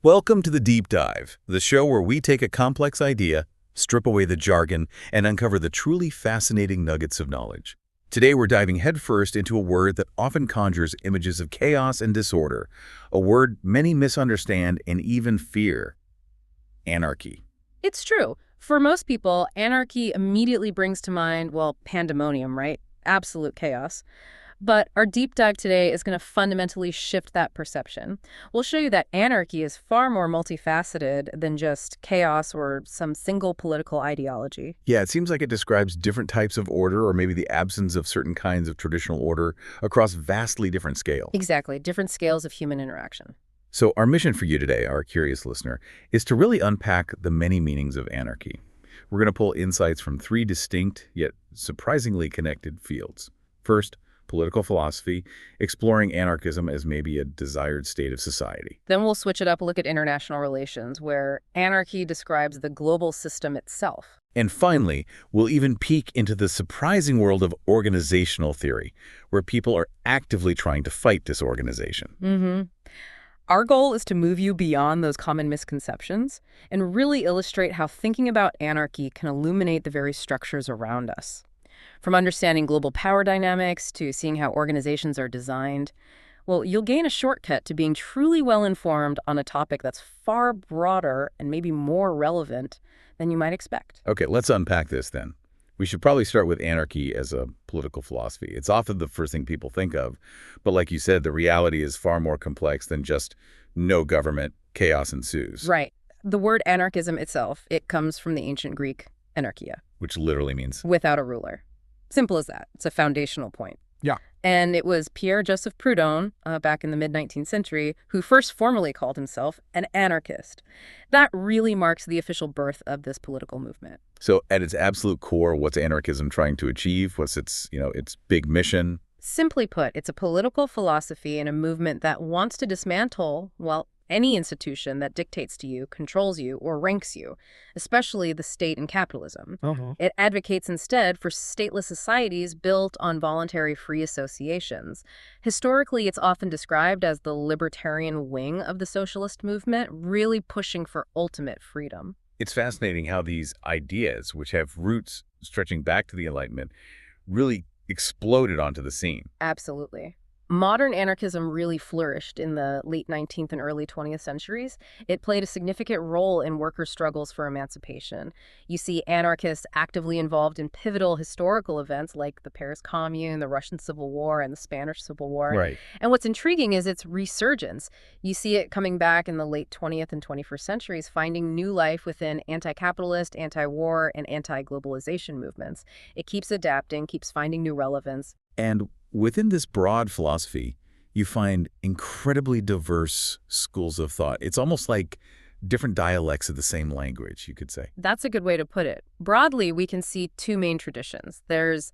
Welcome to the Deep Dive, the show where we take a complex idea, strip away the jargon, and uncover the truly fascinating nuggets of knowledge. Today we're diving headfirst into a word that often conjures images of chaos and disorder, a word many misunderstand and even fear: anarchy. It's true. For most people, anarchy immediately brings to mind, well, pandemonium, right? Absolute chaos. But our deep dive today is going to fundamentally shift that perception. We'll show you that anarchy is far more multifaceted than just chaos or some single political ideology. Yeah, it seems like it describes different types of order or maybe the absence of certain kinds of traditional order across vastly different scales. Exactly, different scales of human interaction. So our mission for you today, our curious listener, is to really unpack the many meanings of anarchy. We're going to pull insights from three distinct yet surprisingly connected fields. First, political philosophy, exploring anarchism as maybe a desired state of society. Then we'll switch it up, look at international relations, where anarchy describes the global system itself. And finally, we'll even peek into the surprising world of organizational theory, where people are actively trying to fight disorganization. Our goal is to move you beyond those common misconceptions and really illustrate how thinking about anarchy can illuminate the very structures around us. From understanding global power dynamics to seeing how organizations are designed, well, you'll gain a shortcut to being truly well-informed on a topic that's far broader and maybe more relevant than you might expect. Okay, let's unpack this then. We should probably start with anarchy as a political philosophy. It's often the first thing people think of, but like you said, the reality is far more complex than just no government, chaos ensues. Right. The word anarchism itself, it comes from the ancient Greek anarchia, Which literally means... without a ruler. Simple as that. It's a foundational point. Yeah. And it was Pierre-Joseph Proudhon, back in the mid-19th century, who first formally called himself an anarchist. That really marks the official birth of this political movement. So at its absolute core, what's anarchism trying to achieve? What's its big mission? Simply put, it's a political philosophy and a movement that wants to dismantle, well, any institution that dictates to you, controls you, or ranks you, especially the state and capitalism. It advocates instead for stateless societies built on voluntary free associations. Historically, it's often described as the libertarian wing of the socialist movement, really pushing for ultimate freedom. It's fascinating how these ideas, which have roots stretching back to the Enlightenment, really exploded onto the scene. Absolutely. Modern anarchism really flourished in the late 19th and early 20th centuries. It played a significant role in workers' struggles for emancipation. You see anarchists actively involved in pivotal historical events like the Paris Commune, the Russian Civil War, and the Spanish Civil War. Right. And what's intriguing is its resurgence. You see it coming back in the late 20th and 21st centuries, finding new life within anti-capitalist, anti-war, and anti-globalization movements. It keeps adapting, keeps finding new relevance. And within this broad philosophy, you find incredibly diverse schools of thought. It's almost like different dialects of the same language, you could say. That's a good way to put it. Broadly, we can see two main traditions. There's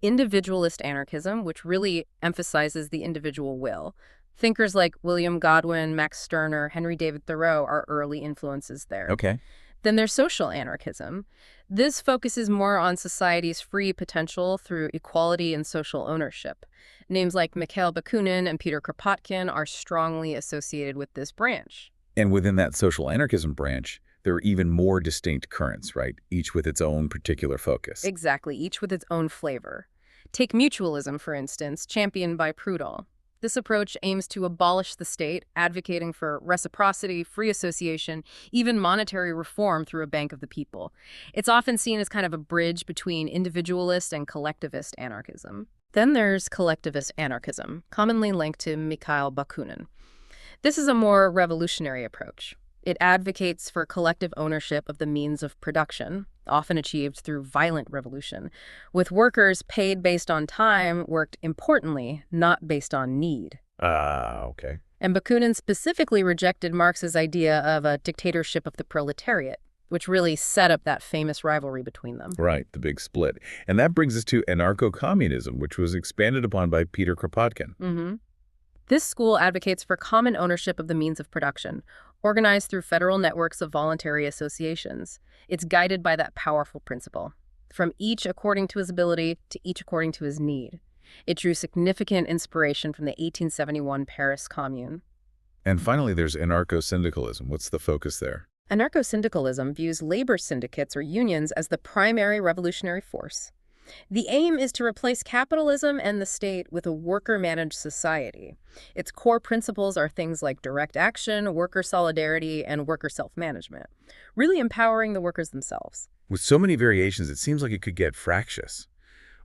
individualist anarchism, which really emphasizes the individual will. Thinkers like William Godwin, Max Stirner, Henry David Thoreau are early influences there. Okay. Then there's social anarchism. This focuses more on society's free potential through equality and social ownership. Names like Mikhail Bakunin and Peter Kropotkin are strongly associated with this branch. And within that social anarchism branch, there are even more distinct currents, right? Each with its own particular focus. Exactly, each with its own flavor. Take mutualism, for instance, championed by Proudhon. This approach aims to abolish the state, advocating for reciprocity, free association, even monetary reform through a bank of the people. It's often seen as kind of a bridge between individualist and collectivist anarchism. Then there's collectivist anarchism, commonly linked to Mikhail Bakunin. This is a more revolutionary approach. It advocates for collective ownership of the means of production, often achieved through violent revolution, with workers paid based on time worked importantly, not based on need. Okay. And Bakunin specifically rejected Marx's idea of a dictatorship of the proletariat, which really set up that famous rivalry between them. Right, the big split. And that brings us to anarcho-communism, which was expanded upon by Peter Kropotkin. This school advocates for common ownership of the means of production, organized through federal networks of voluntary associations. It's guided by that powerful principle, from each according to his ability to each according to his need. It drew significant inspiration from the 1871 Paris Commune. And finally, there's anarcho-syndicalism. What's the focus there? Anarcho-syndicalism views labor syndicates or unions as the primary revolutionary force. The aim is to replace capitalism and the state with a worker-managed society. Its core principles are things like direct action, worker solidarity, and worker self-management, really empowering the workers themselves. With so many variations, it seems like it could get fractious.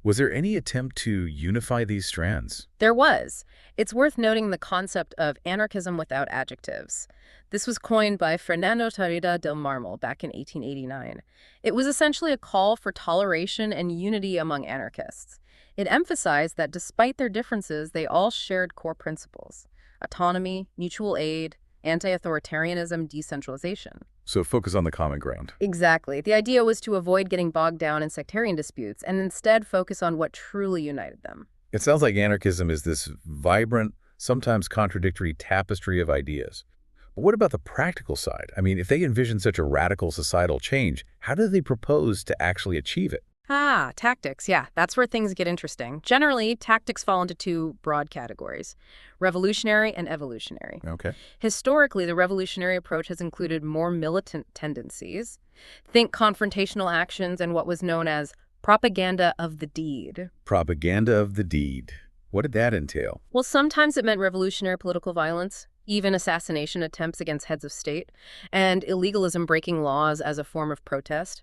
Was there any attempt to unify these strands? There was. It's worth noting the concept of anarchism without adjectives. This was coined by Fernando Tarrida del Marmol back in 1889. It was essentially a call for toleration and unity among anarchists. It emphasized that despite their differences, they all shared core principles: autonomy, mutual aid, anti-authoritarianism, decentralization. So focus on the common ground. Exactly. The idea was to avoid getting bogged down in sectarian disputes and instead focus on what truly united them. It sounds like anarchism is this vibrant, sometimes contradictory tapestry of ideas. But what about the practical side? I mean, if they envision such a radical societal change, how do they propose to actually achieve it? Tactics. Yeah, that's where things get interesting. Generally, tactics fall into two broad categories: revolutionary and evolutionary. Okay. Historically, the revolutionary approach has included more militant tendencies. Think confrontational actions and what was known as propaganda of the deed. Propaganda of the deed. What did that entail? Well, sometimes it meant revolutionary political violence, even assassination attempts against heads of state, and illegalism breaking laws as a form of protest.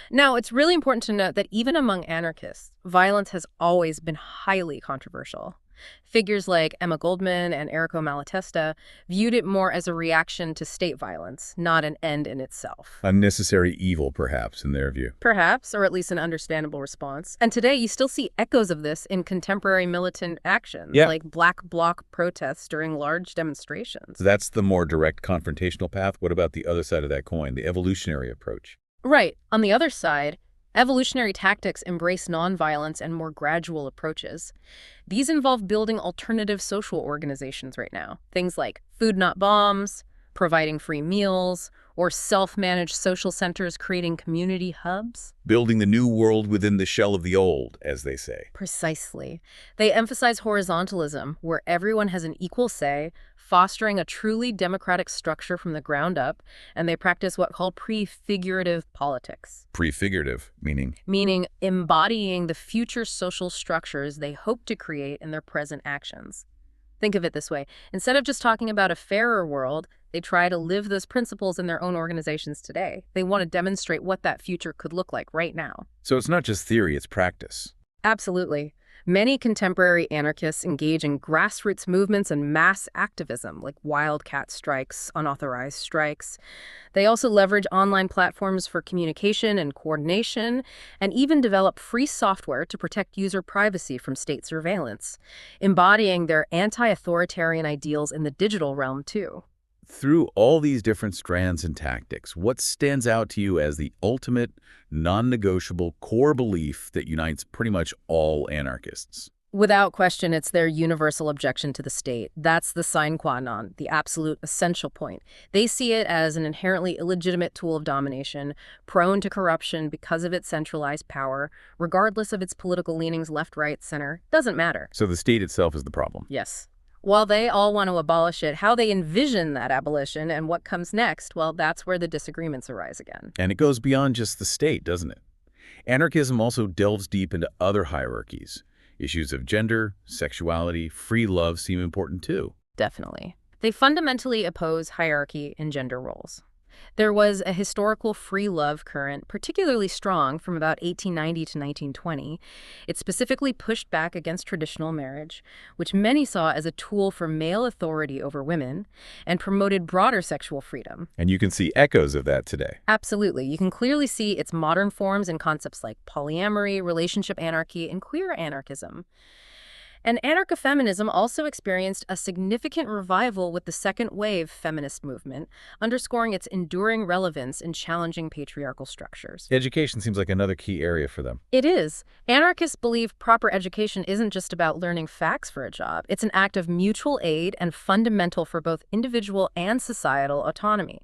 Now, it's really important to note that even among anarchists, violence has always been highly controversial. Figures like Emma Goldman and Errico Malatesta viewed it more as a reaction to state violence, not an end in itself. Unnecessary evil, perhaps, in their view. Perhaps, or at least an understandable response. And today, you still see echoes of this in contemporary militant actions, like black bloc protests during large demonstrations. That's the more direct confrontational path. What about the other side of that coin, the evolutionary approach? Right. On the other side, evolutionary tactics embrace nonviolence and more gradual approaches. These involve building alternative social organizations right now. Things like food not bombs, providing free meals, or self-managed social centers creating community hubs. Building the new world within the shell of the old, as they say. Precisely. They emphasize horizontalism, where everyone has an equal say, fostering a truly democratic structure from the ground up, and they practice what called prefigurative politics. Prefigurative, meaning? Meaning embodying the future social structures they hope to create in their present actions. Think of it this way. Instead of just talking about a fairer world, they try to live those principles in their own organizations today. They want to demonstrate what that future could look like right now. So it's not just theory, it's practice. Absolutely. Many contemporary anarchists engage in grassroots movements and mass activism, like wildcat strikes, unauthorized strikes. They also leverage online platforms for communication and coordination, and even develop free software to protect user privacy from state surveillance, embodying their anti-authoritarian ideals in the digital realm, too. Through all these different strands and tactics, what stands out to you as the ultimate, non-negotiable core belief that unites pretty much all anarchists? Without question, it's their universal objection to the state. That's the sine qua non, the absolute essential point. They see it as an inherently illegitimate tool of domination, prone to corruption because of its centralized power, regardless of its political leanings left, right, center. Doesn't matter. So the state itself is the problem? Yes. While they all want to abolish it, how they envision that abolition and what comes next, well, that's where the disagreements arise again. And it goes beyond just the state, doesn't it? Anarchism also delves deep into other hierarchies. Issues of gender, sexuality, free love seem important too. Definitely. They fundamentally oppose hierarchy in gender roles. There was a historical free love current, particularly strong from about 1890 to 1920. It specifically pushed back against traditional marriage, which many saw as a tool for male authority over women, and promoted broader sexual freedom. And you can see echoes of that today. Absolutely. You can clearly see its modern forms in concepts like polyamory, relationship anarchy, and queer anarchism. And anarcho-feminism also experienced a significant revival with the second wave feminist movement, underscoring its enduring relevance in challenging patriarchal structures. Education seems like another key area for them. It is. Anarchists believe proper education isn't just about learning facts for a job. It's an act of mutual aid and fundamental for both individual and societal autonomy.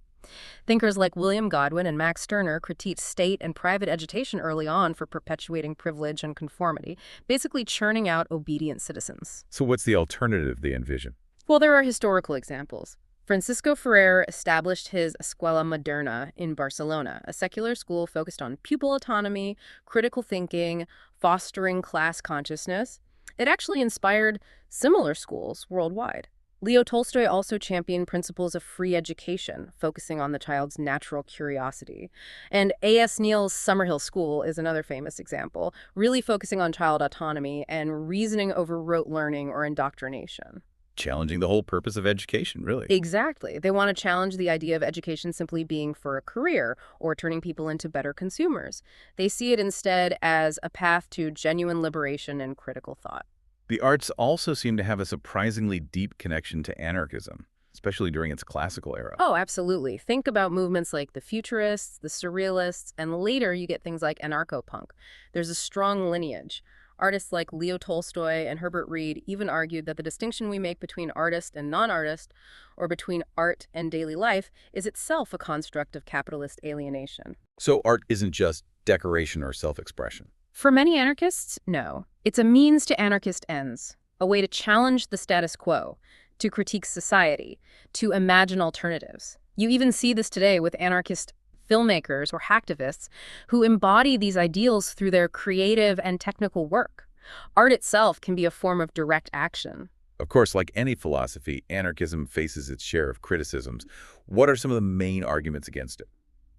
Thinkers like William Godwin and Max Stirner critiqued state and private education early on for perpetuating privilege and conformity, basically churning out obedient citizens. So what's the alternative they envision? Well, there are historical examples. Francisco Ferrer established his Escuela Moderna in Barcelona, a secular school focused on pupil autonomy, critical thinking, fostering class consciousness. It actually inspired similar schools worldwide. Leo Tolstoy also championed principles of free education, focusing on the child's natural curiosity. And A.S. Neill's Summerhill School is another famous example, really focusing on child autonomy and reasoning over rote learning or indoctrination. Challenging the whole purpose of education, really. Exactly. They want to challenge the idea of education simply being for a career or turning people into better consumers. They see it instead as a path to genuine liberation and critical thought. The arts also seem to have a surprisingly deep connection to anarchism, especially during its classical era. Oh, absolutely. Think about movements like the Futurists, the Surrealists, and later you get things like anarcho-punk. There's a strong lineage. Artists like Leo Tolstoy and Herbert Reed even argued that the distinction we make between artist and non-artist, or between art and daily life, is itself a construct of capitalist alienation. So art isn't just decoration or self-expression. For many anarchists, no. It's a means to anarchist ends, a way to challenge the status quo, to critique society, to imagine alternatives. You even see this today with anarchist filmmakers or hacktivists who embody these ideals through their creative and technical work. Art itself can be a form of direct action. Of course, like any philosophy, anarchism faces its share of criticisms. What are some of the main arguments against it?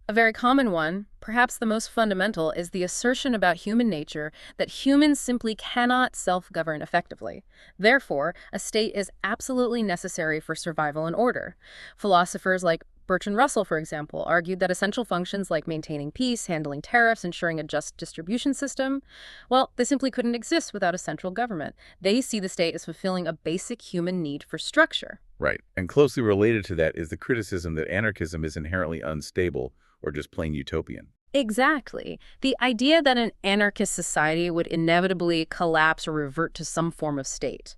A very common one, perhaps the most fundamental, is the assertion about human nature that humans simply cannot self-govern effectively. Therefore, a state is absolutely necessary for survival and order. Philosophers like Bertrand Russell, for example, argued that essential functions like maintaining peace, handling tariffs, ensuring a just distribution system, well, they simply couldn't exist without a central government. They see the state as fulfilling a basic human need for structure. Right. And closely related to that is the criticism that anarchism is inherently unstable or just plain utopian. Exactly. The idea that an anarchist society would inevitably collapse or revert to some form of state.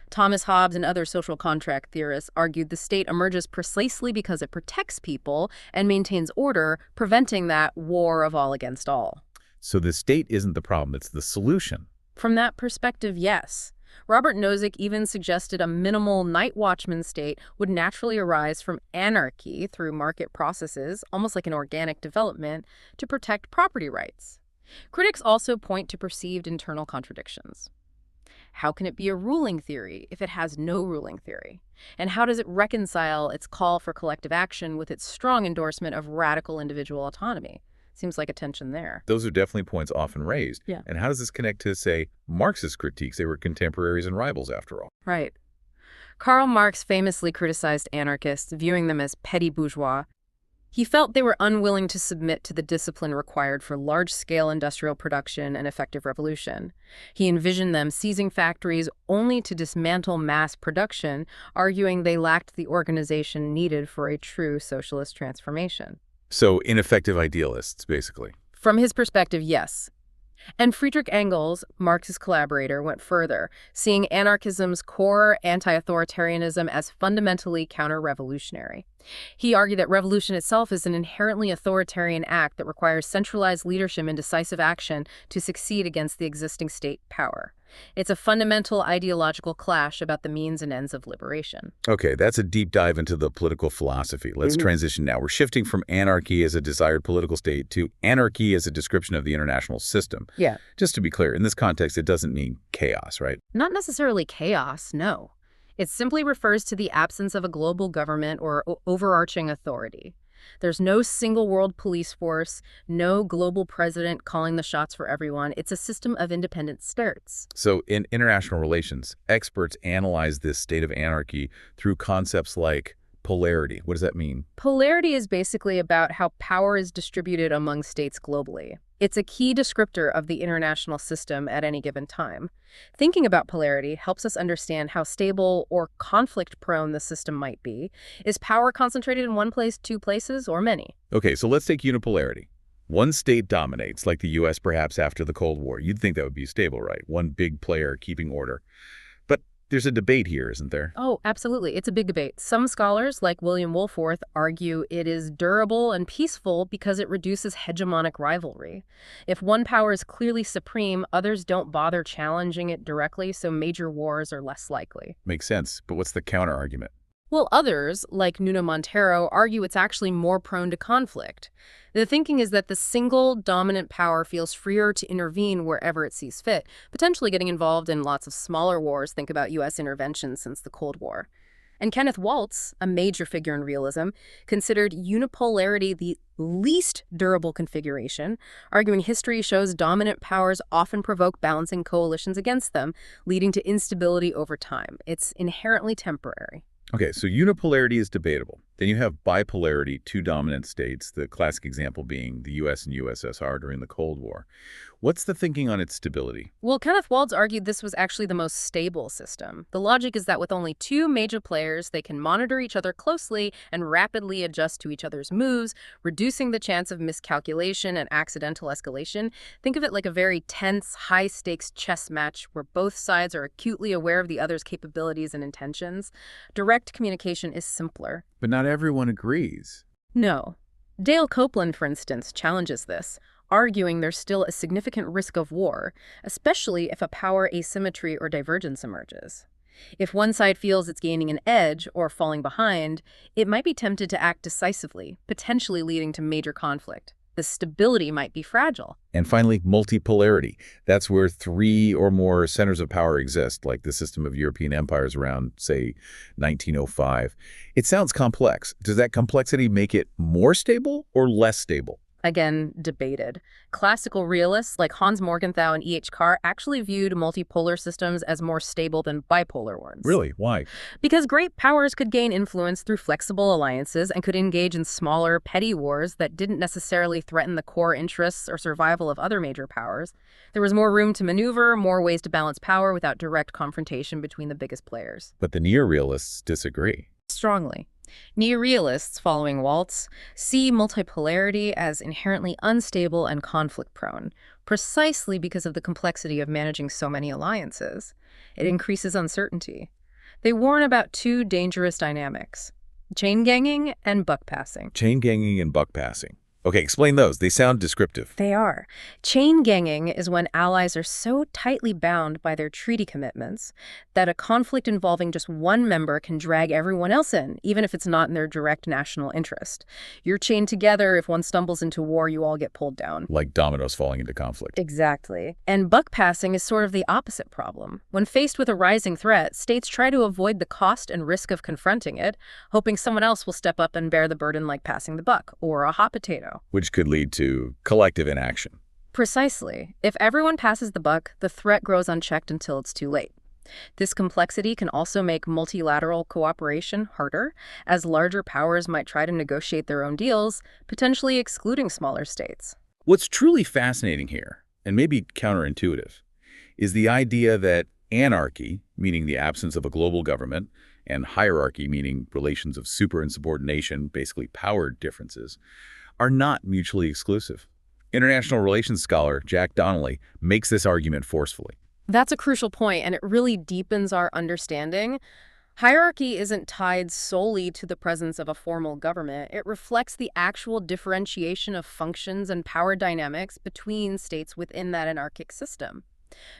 Thomas Hobbes and other social contract theorists argued the state emerges precisely because it protects people and maintains order, preventing that war of all against all. So the state isn't the problem, it's the solution. From that perspective, yes. Robert Nozick even suggested a minimal night watchman state would naturally arise from anarchy through market processes, almost like an organic development, to protect property rights. Critics also point to perceived internal contradictions. How can it be a ruling theory if it has no ruling theory? And how does it reconcile its call for collective action with its strong endorsement of radical individual autonomy? Seems like a tension there. Those are definitely points often raised. Yeah. And how does this connect to, say, Marxist critiques? They were contemporaries and rivals, after all. Right. Karl Marx famously criticized anarchists, viewing them as petty bourgeois. He felt they were unwilling to submit to the discipline required for large-scale industrial production and effective revolution. He envisioned them seizing factories only to dismantle mass production, arguing they lacked the organization needed for a true socialist transformation. So ineffective idealists, basically. From his perspective, yes. And Friedrich Engels, Marx's collaborator, went further, seeing anarchism's core anti-authoritarianism as fundamentally counter-revolutionary. He argued that revolution itself is an inherently authoritarian act that requires centralized leadership and decisive action to succeed against the existing state power. It's a fundamental ideological clash about the means and ends of liberation. Okay, that's a deep dive into the political philosophy. Let's transition now. We're shifting from anarchy as a desired political state to anarchy as a description of the international system. Yeah. Just to be clear, in this context, it doesn't mean chaos, right? Not necessarily chaos, no. It simply refers to the absence of a global government or overarching authority. There's no single world police force, no global president calling the shots for everyone. It's a system of independent states. So in international relations, experts analyze this state of anarchy through concepts like polarity. What does that mean? Polarity is basically about how power is distributed among states globally. It's a key descriptor of the international system at any given time. Thinking about polarity helps us understand how stable or conflict-prone the system might be. Is power concentrated in one place, two places, or many? Okay, so let's take unipolarity. One state dominates, like the U.S. perhaps after the Cold War. You'd think that would be stable, right? One big player keeping order. But there's a debate here, isn't there? Oh, absolutely. It's a big debate. Some scholars, like William Woolforth, argue it is durable and peaceful because it reduces hegemonic rivalry. If one power is clearly supreme, others don't bother challenging it directly, so major wars are less likely. Makes sense. But what's the counter-argument? Well, others, like Nuno Montero, argue it's actually more prone to conflict. The thinking is that the single dominant power feels freer to intervene wherever it sees fit, potentially getting involved in lots of smaller wars. Think about U.S. intervention since the Cold War. And Kenneth Waltz, a major figure in realism, considered unipolarity the least durable configuration, arguing history shows dominant powers often provoke balancing coalitions against them, leading to instability over time. It's inherently temporary. Okay, so unipolarity is debatable. Then you have bipolarity, two dominant states, the classic example being the US and USSR during the Cold War. What's the thinking on its stability? Well, Kenneth Waltz argued this was actually the most stable system. The logic is that with only two major players, they can monitor each other closely and rapidly adjust to each other's moves, reducing the chance of miscalculation and accidental escalation. Think of it like a very tense, high-stakes chess match where both sides are acutely aware of the other's capabilities and intentions. Direct communication is simpler. But not everyone agrees. No. Dale Copeland, for instance, challenges this, arguing there's still a significant risk of war, especially if a power asymmetry or divergence emerges. If one side feels it's gaining an edge or falling behind, it might be tempted to act decisively, potentially leading to major conflict. The stability might be fragile. And finally, multipolarity. That's where three or more centers of power exist, like the system of European empires around, say, 1905. It sounds complex. Does that complexity make it more stable or less stable? Again, debated. Classical realists like Hans Morgenthau and E.H. Carr actually viewed multipolar systems as more stable than bipolar ones. Really? Why? Because great powers could gain influence through flexible alliances and could engage in smaller, petty wars that didn't necessarily threaten the core interests or survival of other major powers. There was more room to maneuver, more ways to balance power without direct confrontation between the biggest players. But the neorealists disagree. Strongly. Neorealists, following Waltz, see multipolarity as inherently unstable and conflict-prone, precisely because of the complexity of managing so many alliances. It increases uncertainty. They warn about two dangerous dynamics: chain-ganging and buck-passing. Chain-ganging and buck-passing. Okay, explain those. They sound descriptive. They are. Chain-ganging is when allies are so tightly bound by their treaty commitments that a conflict involving just one member can drag everyone else in, even if it's not in their direct national interest. You're chained together. If one stumbles into war, you all get pulled down. Like dominoes falling into conflict. Exactly. And buck-passing is sort of the opposite problem. When faced with a rising threat, states try to avoid the cost and risk of confronting it, hoping someone else will step up and bear the burden, like passing the buck or a hot potato. Which could lead to collective inaction. Precisely. If everyone passes the buck, the threat grows unchecked until it's too late. This complexity can also make multilateral cooperation harder, as larger powers might try to negotiate their own deals, potentially excluding smaller states. What's truly fascinating here, and maybe counterintuitive, is the idea that anarchy, meaning the absence of a global government, and hierarchy, meaning relations of super and subordination, basically power differences, are not mutually exclusive. International relations scholar Jack Donnelly makes this argument forcefully. That's a crucial point, and it really deepens our understanding. Hierarchy isn't tied solely to the presence of a formal government. It reflects the actual differentiation of functions and power dynamics between states within that anarchic system.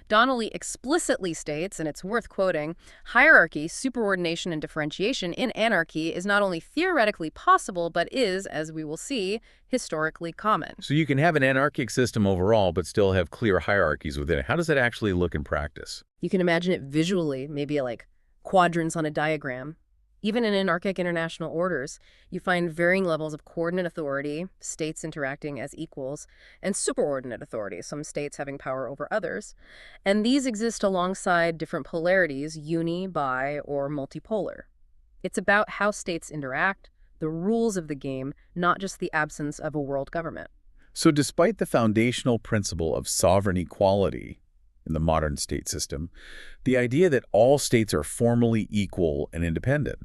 Donnelly explicitly states, and it's worth quoting, hierarchy, superordination, and differentiation in anarchy is not only theoretically possible, but is, as we will see, historically common. So you can have an anarchic system overall, but still have clear hierarchies within it. How does that actually look in practice? You can imagine it visually, maybe like quadrants on a diagram. Even in anarchic international orders, you find varying levels of coordinate authority, states interacting as equals, and superordinate authority, some states having power over others. And these exist alongside different polarities, uni, bi, or multipolar. It's about how states interact, the rules of the game, not just the absence of a world government. So despite the foundational principle of sovereign equality in the modern state system, the idea that all states are formally equal and independent,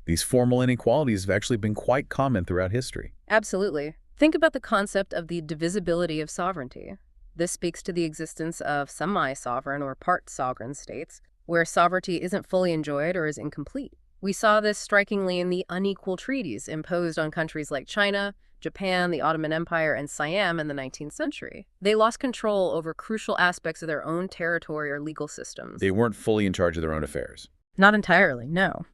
these formal inequalities have actually been quite common throughout history. Absolutely. Think about the concept of the divisibility of sovereignty. This speaks to the existence of semi-sovereign or part-sovereign states, where sovereignty isn't fully enjoyed or is incomplete. We saw this strikingly in the unequal treaties imposed on countries like China, Japan, the Ottoman Empire, and Siam in the 19th century. They lost control over crucial aspects of their own territory or legal systems. They weren't fully in charge of their own affairs. Not entirely, no.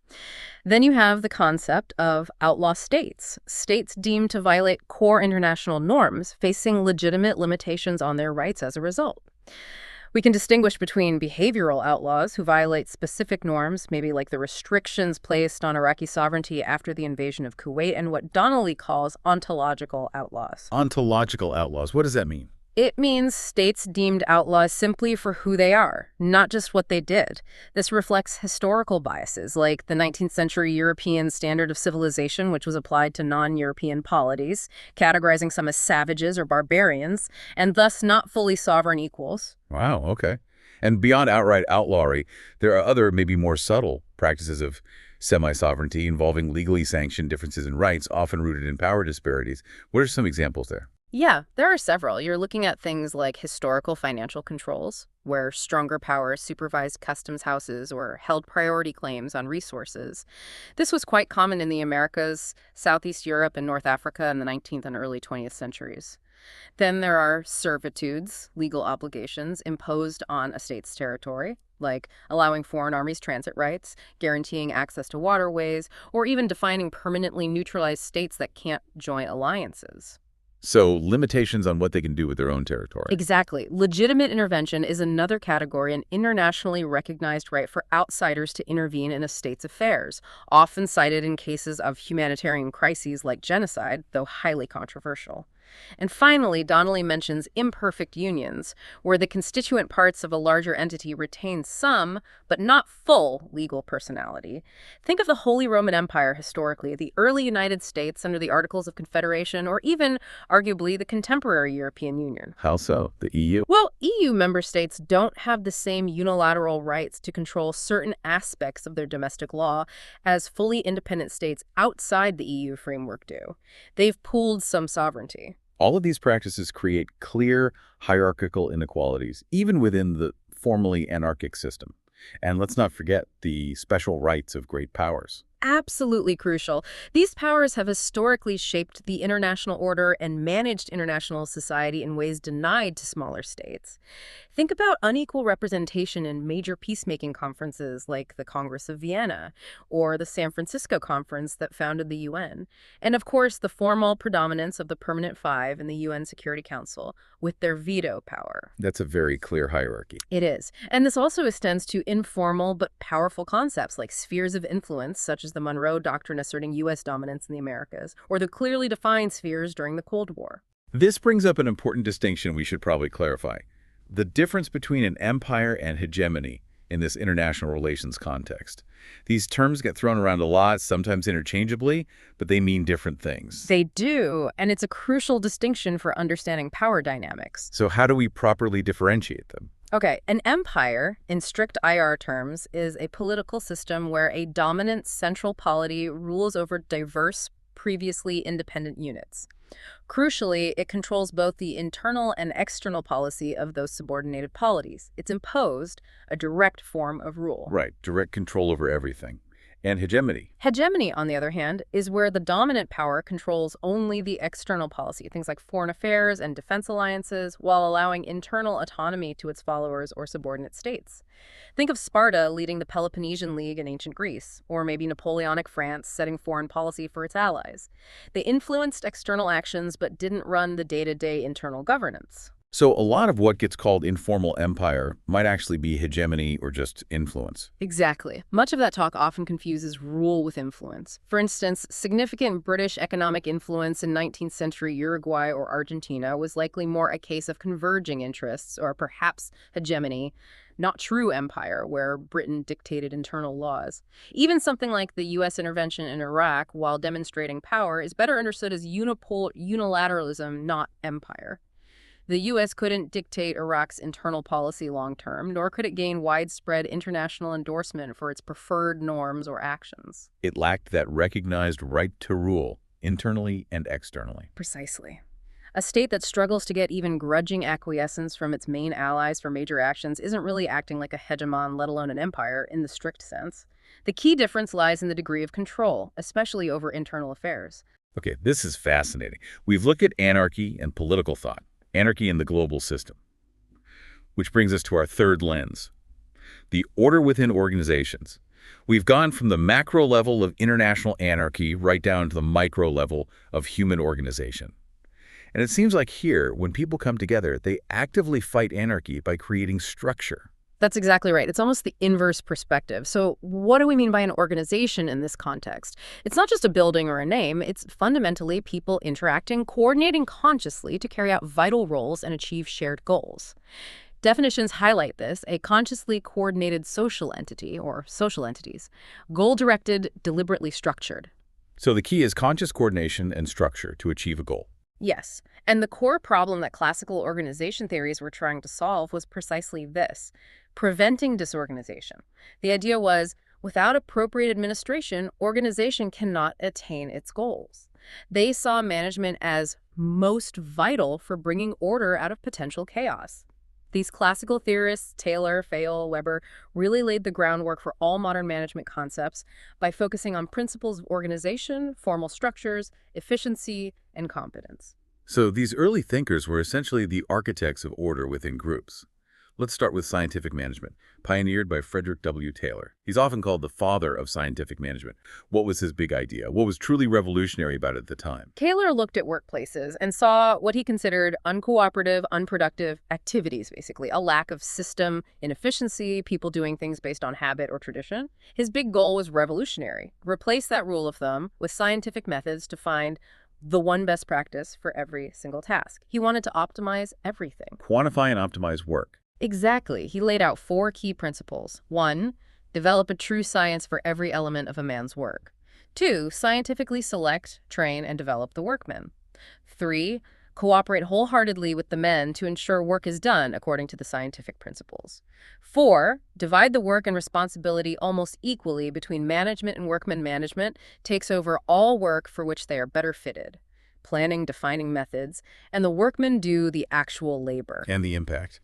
Then you have the concept of outlaw states, states deemed to violate core international norms, facing legitimate limitations on their rights as a result. We can distinguish between behavioral outlaws who violate specific norms, maybe like the restrictions placed on Iraqi sovereignty after the invasion of Kuwait, and what Donnelly calls ontological outlaws. Ontological outlaws, what does that mean? It means states deemed outlaws simply for who they are, not just what they did. This reflects historical biases, like the 19th century European standard of civilization, which was applied to non-European polities, categorizing some as savages or barbarians, and thus not fully sovereign equals. Wow, okay. And beyond outright outlawry, there are other, maybe more subtle practices of semi-sovereignty involving legally sanctioned differences in rights, often rooted in power disparities. What are some examples there? Yeah, there are several. You're looking at things like historical financial controls, where stronger powers supervised customs houses or held priority claims on resources. This was quite common in the Americas, Southeast Europe, and North Africa in the 19th and early 20th centuries. Then there are servitudes, legal obligations imposed on a state's territory, like allowing foreign armies transit rights, guaranteeing access to waterways, or even defining permanently neutralized states that can't join alliances. So limitations on what they can do with their own territory. Exactly. Legitimate intervention is another category, an internationally recognized right for outsiders to intervene in a state's affairs, often cited in cases of humanitarian crises like genocide, though highly controversial. And finally, Donnelly mentions imperfect unions, where the constituent parts of a larger entity retain some, but not full, legal personality. Think of the Holy Roman Empire historically, the early United States under the Articles of Confederation, or even, arguably, the contemporary European Union. How so? The EU? Well, EU member states don't have the same unilateral rights to control certain aspects of their domestic law as fully independent states outside the EU framework do. They've pooled some sovereignty. All of these practices create clear hierarchical inequalities, even within the formally anarchic system. And let's not forget the special rights of great powers. Absolutely crucial. These powers have historically shaped the international order and managed international society in ways denied to smaller states. Think about unequal representation in major peacemaking conferences like the Congress of Vienna or the San Francisco Conference that founded the UN. And of course, the formal predominance of the Permanent Five in the UN Security Council with their veto power. That's a very clear hierarchy. It is. And this also extends to informal but powerful concepts like spheres of influence, such as the Monroe Doctrine asserting U.S. dominance in the Americas, or the clearly defined spheres during the Cold War. This brings up an important distinction we should probably clarify. The difference between an empire and hegemony in this international relations context. These terms get thrown around a lot, sometimes interchangeably, but they mean different things. They do, and it's a crucial distinction for understanding power dynamics. So how do we properly differentiate them? Okay, an empire, in strict IR terms, is a political system where a dominant central polity rules over diverse, previously independent units. Crucially, it controls both the internal and external policy of those subordinated polities. It's imposed a direct form of rule. Right, direct control over everything. And hegemony. Hegemony, on the other hand, is where the dominant power controls only the external policy, things like foreign affairs and defense alliances, while allowing internal autonomy to its followers or subordinate states. Think of Sparta leading the Peloponnesian League in ancient Greece, or maybe Napoleonic France setting foreign policy for its allies. They influenced external actions but didn't run the day-to-day internal governance. So a lot of what gets called informal empire might actually be hegemony or just influence. Exactly. Much of that talk often confuses rule with influence. For instance, significant British economic influence in 19th century Uruguay or Argentina was likely more a case of converging interests or perhaps hegemony, not true empire, where Britain dictated internal laws. Even something like the U.S. intervention in Iraq, while demonstrating power, is better understood as unilateralism, not empire. The U.S. couldn't dictate Iraq's internal policy long-term, nor could it gain widespread international endorsement for its preferred norms or actions. It lacked that recognized right to rule, internally and externally. Precisely. A state that struggles to get even grudging acquiescence from its main allies for major actions isn't really acting like a hegemon, let alone an empire, in the strict sense. The key difference lies in the degree of control, especially over internal affairs. Okay, this is fascinating. We've looked at anarchy and political thought. Anarchy in the global system. Which brings us to our third lens, the order within organizations. We've gone from the macro level of international anarchy right down to the micro level of human organization. And it seems like here, when people come together, they actively fight anarchy by creating structure. That's exactly right. It's almost the inverse perspective. So what do we mean by an organization in this context? It's not just a building or a name. It's fundamentally people interacting, coordinating consciously to carry out vital roles and achieve shared goals. Definitions highlight this: a consciously coordinated social entity, or social entities, goal-directed, deliberately structured. So the key is conscious coordination and structure to achieve a goal. Yes, and the core problem that classical organization theories were trying to solve was precisely this: preventing disorganization. The idea was, without appropriate administration, organization cannot attain its goals. They saw management as most vital for bringing order out of potential chaos. These classical theorists, Taylor, Fayol, Weber, really laid the groundwork for all modern management concepts by focusing on principles of organization, formal structures, efficiency, and competence. So these early thinkers were essentially the architects of order within groups. Let's start with scientific management, pioneered by Frederick W. Taylor. He's often called the father of scientific management. What was his big idea? What was truly revolutionary about it at the time? Taylor looked at workplaces and saw what he considered uncooperative, unproductive activities, basically, a lack of system, inefficiency, people doing things based on habit or tradition. His big goal was revolutionary: replace that rule of thumb with scientific methods to find the one best practice for every single task. He wanted to optimize everything. Quantify and optimize work. Exactly. He laid out 4 key principles. 1, develop a true science for every element of a man's work. 2, scientifically select, train, and develop the workmen. 3, cooperate wholeheartedly with the men to ensure work is done according to the scientific principles. 4, divide the work and responsibility almost equally between management and workman. Management takes over all work for which they are better fitted, planning, defining methods, and the workmen do the actual labor. And the impact.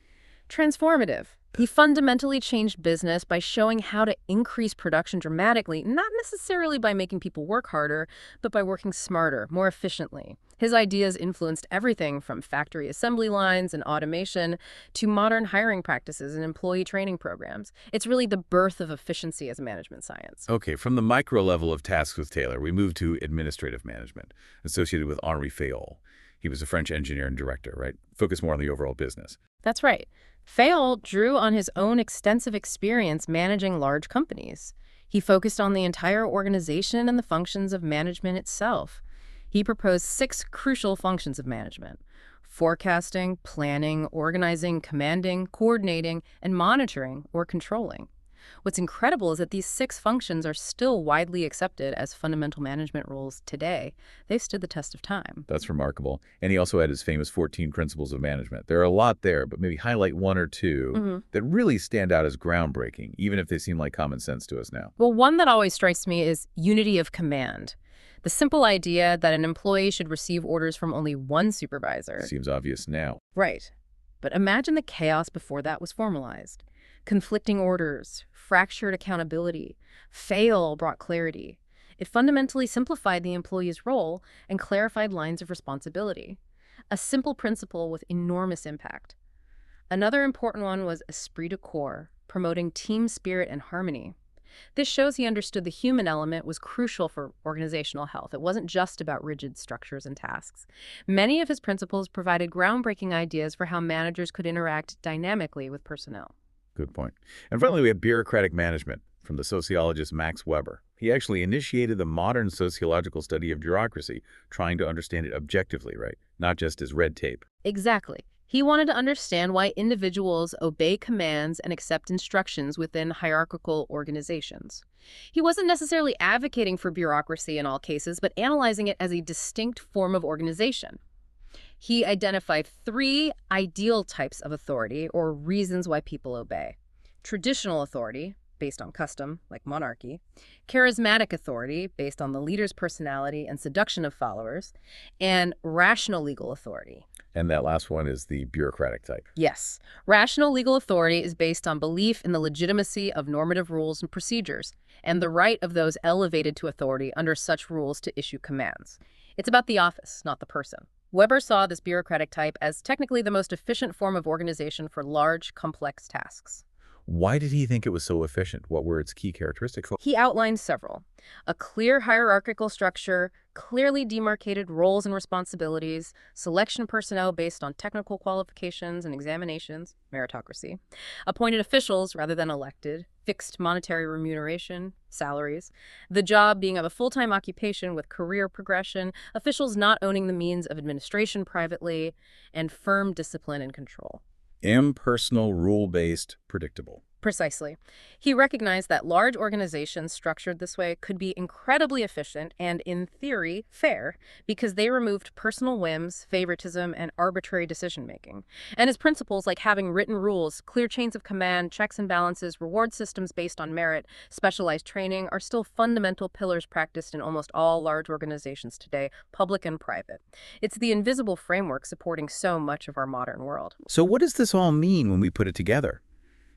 Transformative. He fundamentally changed business by showing how to increase production dramatically, not necessarily by making people work harder, but by working smarter, more efficiently. His ideas influenced everything from factory assembly lines and automation to modern hiring practices and employee training programs. It's really the birth of efficiency as a management science. Okay, from the micro level of tasks with Taylor, we move to administrative management, associated with Henri Fayol. He was a French engineer and director, right? Focused more on the overall business. That's right. Fayol drew on his own extensive experience managing large companies. He focused on the entire organization and the functions of management itself. He proposed 6 crucial functions of management: forecasting, planning, organizing, commanding, coordinating, and monitoring or controlling. What's incredible is that these 6 functions are still widely accepted as fundamental management rules today. They've stood the test of time. That's remarkable. And he also had his famous 14 principles of management. There are a lot there, but maybe highlight 1 or 2 that really stand out as groundbreaking, even if they seem like common sense to us now. Well, one that always strikes me is unity of command. The simple idea that an employee should receive orders from only one supervisor. Seems obvious now. Right. But imagine the chaos before that was formalized. Conflicting orders, fractured accountability. Fayol brought clarity. It fundamentally simplified the employee's role and clarified lines of responsibility. A simple principle with enormous impact. Another important one was esprit de corps, promoting team spirit and harmony. This shows he understood the human element was crucial for organizational health. It wasn't just about rigid structures and tasks. Many of his principles provided groundbreaking ideas for how managers could interact dynamically with personnel. Good point. And finally, we have bureaucratic management from the sociologist Max Weber. He actually initiated the modern sociological study of bureaucracy, trying to understand it objectively, right? Not just as red tape. Exactly. He wanted to understand why individuals obey commands and accept instructions within hierarchical organizations. He wasn't necessarily advocating for bureaucracy in all cases, but analyzing it as a distinct form of organization. He identified 3 ideal types of authority, or reasons why people obey: traditional authority, based on custom, like monarchy; charismatic authority, based on the leader's personality and seduction of followers; and rational legal authority. And that last one is the bureaucratic type. Yes. Rational legal authority is based on belief in the legitimacy of normative rules and procedures, and the right of those elevated to authority under such rules to issue commands. It's about the office, not the person. Weber saw this bureaucratic type as technically the most efficient form of organization for large, complex tasks. Why did he think it was so efficient? What were its key characteristics? He outlined several. A clear hierarchical structure, clearly demarcated roles and responsibilities, selection of personnel based on technical qualifications and examinations, meritocracy, appointed officials rather than elected, fixed monetary remuneration, salaries, the job being of a full-time occupation with career progression, officials not owning the means of administration privately, and firm discipline and control. Impersonal, rule-based, predictable. Precisely. He recognized that large organizations structured this way could be incredibly efficient and, in theory, fair, because they removed personal whims, favoritism, and arbitrary decision-making. And his principles, like having written rules, clear chains of command, checks and balances, reward systems based on merit, specialized training, are still fundamental pillars practiced in almost all large organizations today, public and private. It's the invisible framework supporting so much of our modern world. So what does this all mean when we put it together?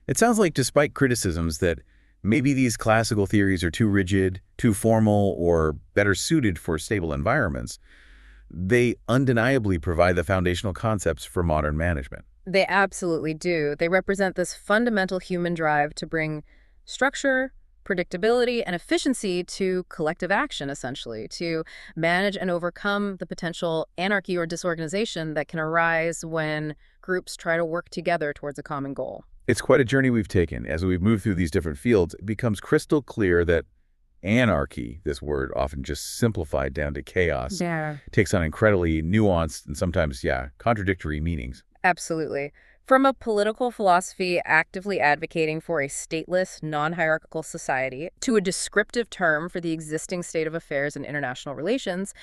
It sounds like, despite criticisms that maybe these classical theories are too rigid, too formal, or better suited for stable environments, they undeniably provide the foundational concepts for modern management. They absolutely do. They represent this fundamental human drive to bring structure, predictability, and efficiency to collective action, essentially, to manage and overcome the potential anarchy or disorganization that can arise when groups try to work together towards a common goal. It's quite a journey we've taken. As we've moved through these different fields, it becomes crystal clear that anarchy, this word often just simplified down to chaos, takes on incredibly nuanced and sometimes, contradictory meanings. Absolutely. From a political philosophy actively advocating for a stateless, non-hierarchical society, to a descriptive term for the existing state of affairs in international relations,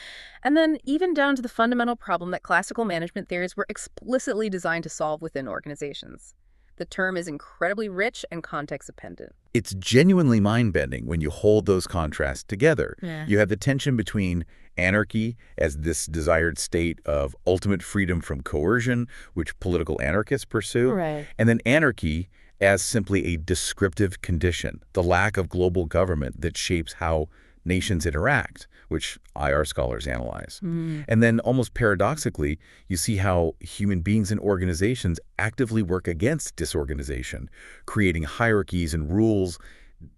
and then even down to the fundamental problem that classical management theories were explicitly designed to solve within organizations. The term is incredibly rich and context-dependent. It's genuinely mind-bending when you hold those contrasts together. You have the tension between anarchy as this desired state of ultimate freedom from coercion, which political anarchists pursue, and then anarchy as simply a descriptive condition, the lack of global government that shapes how nations interact, which IR scholars analyze. And then, almost paradoxically, you see how human beings and organizations actively work against disorganization, creating hierarchies and rules,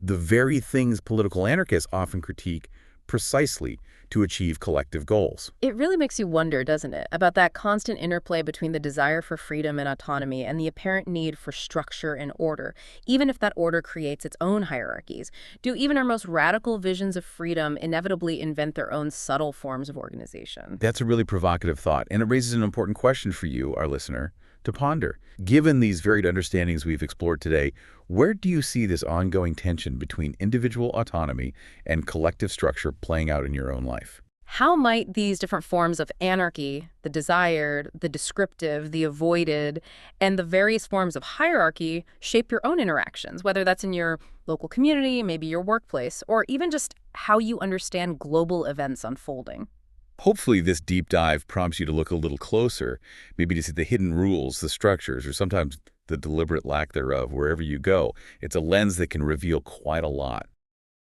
the very things political anarchists often critique precisely to achieve collective goals. It really makes you wonder, doesn't it, about that constant interplay between the desire for freedom and autonomy and the apparent need for structure and order, even if that order creates its own hierarchies. Do even our most radical visions of freedom inevitably invent their own subtle forms of organization? That's a really provocative thought, and it raises an important question for you, our listener, to ponder. Given these varied understandings we've explored today, where do you see this ongoing tension between individual autonomy and collective structure playing out in your own life? How might these different forms of anarchy, the desired, the descriptive, the avoided, and the various forms of hierarchy shape your own interactions, whether that's in your local community, maybe your workplace, or even just how you understand global events unfolding? Hopefully this deep dive prompts you to look a little closer, maybe to see the hidden rules, the structures, or sometimes the deliberate lack thereof wherever you go. It's a lens that can reveal quite a lot.